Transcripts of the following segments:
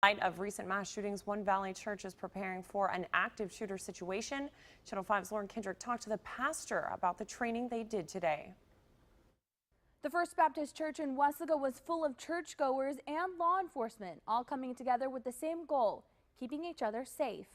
In light of recent mass shootings, One Valley Church is preparing for an active shooter situation. Channel 5's Lauren Kendrick talked to the pastor about the training they did today. The First Baptist Church in Weslaco was full of churchgoers and law enforcement, all coming together with the same goal, keeping each other safe.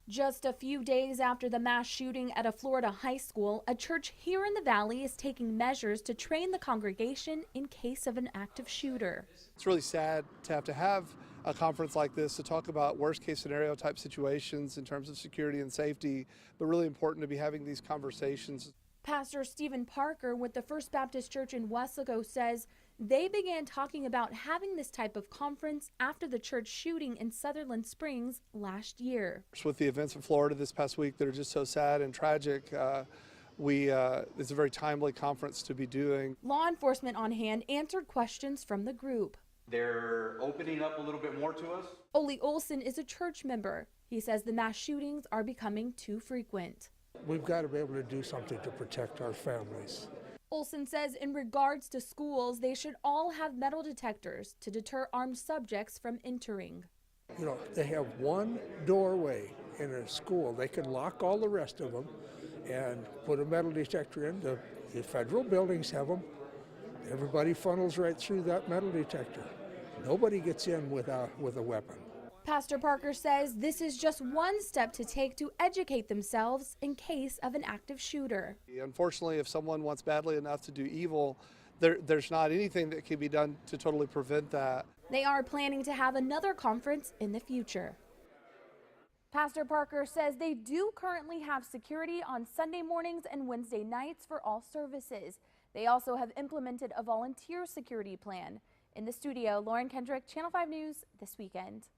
Just a few days after the mass shooting at a Florida high school, a church here in the Valley is taking measures to train the congregation in case of an active shooter. It's really sad to have a conference like this to talk about worst case scenario type situations in terms of security and safety, but really important to be having these conversations. Pastor Stephen Parker with the First Baptist Church in Weslaco says they began talking about having this type of conference after the church shooting in Sutherland Springs last year. With the events in Florida this past week that are just so sad and tragic, it's a very timely conference to be doing. Law enforcement on hand answered questions from the group. They're opening up a little bit more to us. Ole Olson is a church member. He says the mass shootings are becoming too frequent. We've got to be able to do something to protect our families. Olson says in regards to schools, they should all have metal detectors to deter armed subjects from entering. You know, they have one doorway in a school. They can lock all the rest of them and put a metal detector in. The federal buildings have them. Everybody funnels right through that metal detector. Nobody gets in with a weapon. Pastor Parker says this is just one step to take to educate themselves in case of an active shooter. Unfortunately, if someone wants badly enough to do evil, there's not anything that can be done to totally prevent that. They are planning to have another conference in the future. Pastor Parker says they do currently have security on Sunday mornings and Wednesday nights for all services. They also have implemented a volunteer security plan. In the studio, Lauren Kendrick, Channel 5 News This Weekend.